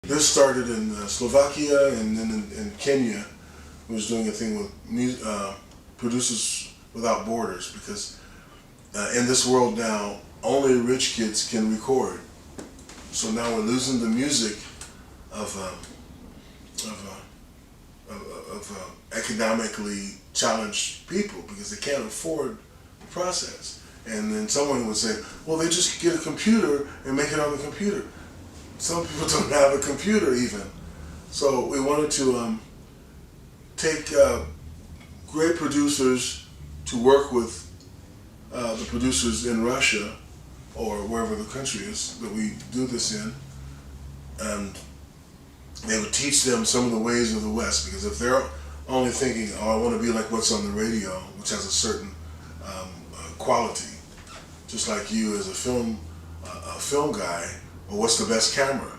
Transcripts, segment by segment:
This started in Slovakia and then in Kenya. We was doing a thing with Producers Without Borders, because in this world now, only rich kids can record. So now we're losing the music of economically challenged people because they can't afford the process. And then someone would say, well, they just get a computer and make it on the computer. Some people don't have a computer even. So we wanted to take great producers to work with the producers in Russia or wherever the country is that we do this in, and they would teach them some of the ways of the West, because if they're only thinking, oh, I want to be like what's on the radio, which has a certain quality, just like you as a film guy, well, what's the best camera?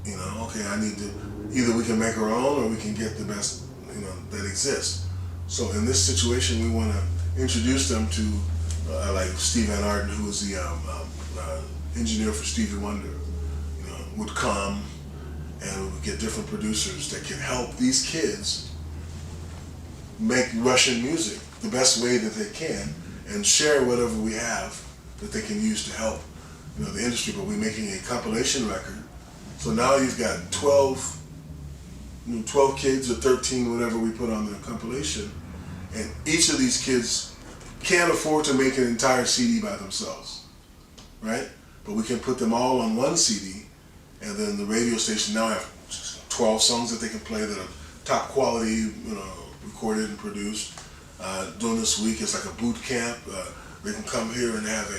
You know, okay, I need to, either we can make our own or we can get the best, you know, that exists. So in this situation, we want to introduce them to like Steve Van Arden, who was the engineer for Stevie Wonder, you know, would come, and we would get different producers that can help these kids make Russian music the best way that they can, and share whatever we have that they can use to help, you know, the industry. But we're making a compilation record. So now you've got 12 kids or 13, whatever we put on the compilation, and each of these kids can't afford to make an entire CD by themselves, right? But we can put them all on one CD, and then the radio station now have 12 songs that they can play that are top quality, you know, recorded and produced. During this week, it's like a boot camp. They can come here and have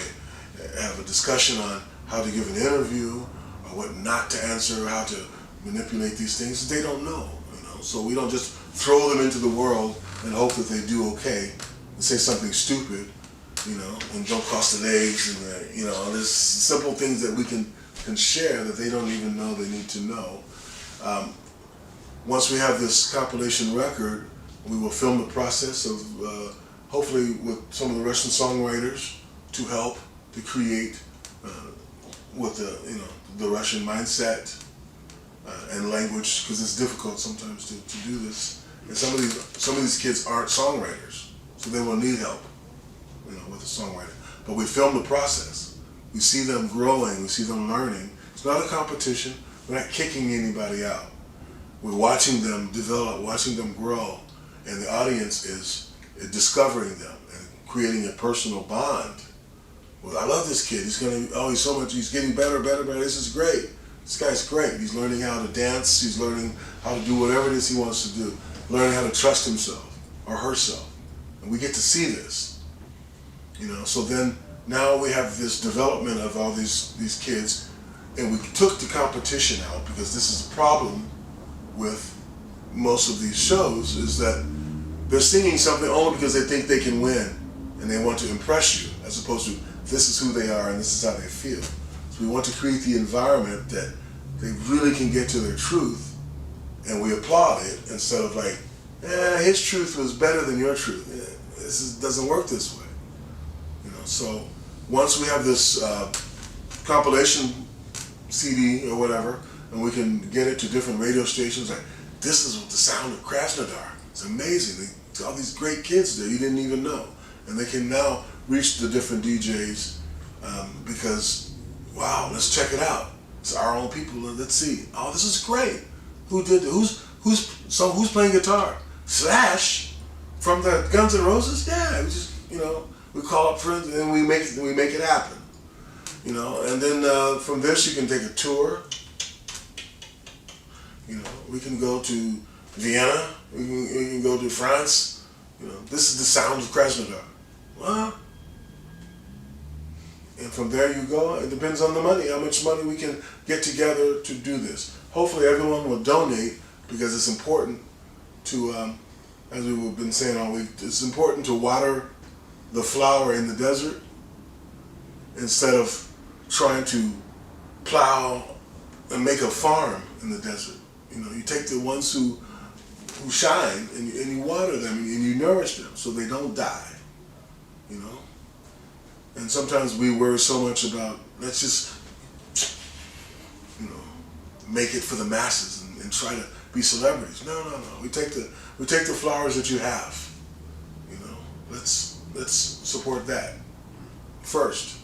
a discussion on how to give an interview, or what not to answer, how to manipulate these things. They don't know, you know. So we don't just throw them into the world and hope that they do okay and say something stupid, you know, and don't cross the legs, and you know, there's simple things that we can share that they don't even know they need to know. Once we have this compilation record, we will film the process of, hopefully with some of the Russian songwriters to help to create with the, you know, the Russian mindset and language, because it's difficult sometimes to do this. And some of these kids aren't songwriters, so they will need help, you know, with the songwriting. But we film the process. We see them growing. We see them learning. It's not a competition. We're not kicking anybody out. We're watching them develop, watching them grow, and the audience is discovering them and creating a personal bond. Well, I love this kid. He's getting better. This is great. This guy's great. He's learning how to dance. He's learning how to do whatever it is he wants to do. Learning how to trust himself or herself. And we get to see this, you know. So then now we have this development of all these kids, and we took the competition out, because this is a problem with most of these shows, is that they're singing something only because they think they can win and they want to impress you, as opposed to this is who they are and this is how they feel. So we want to create the environment that they really can get to their truth, and we applaud it instead of like, his truth was better than your truth. Doesn't work this way, you know. So once we have this compilation CD or whatever, and we can get it to different radio stations, like, this is the sound of Krasnodar. It's amazing. All these great kids there you didn't even know, and they can now reach the different DJs because, wow, let's check it out. It's our own people. Let's see. Oh, this is great. Who did it? Who's playing guitar? Slash from the Guns N' Roses? Yeah, we just, you know, we call up friends and we make it happen. You know, and then from this you can take a tour. You know, we can go to Vienna. We can go to France. You know, this is the sound of Krasnodar. Well, and from there you go. It depends on the money, how much money we can get together to do this. Hopefully everyone will donate, because it's important to, as we've been saying all week, it's important to water the flower in the desert instead of trying to plow and make a farm in the desert. You know, you take the ones who shine and you water them and you nourish them so they don't die, you know. And sometimes we worry so much about, let's just you know, make it for the masses and try to be celebrities. No. We take the flowers that you have. You know, let's support that first.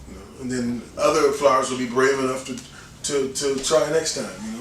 You know, and then other flowers will be brave enough to try next time. You know.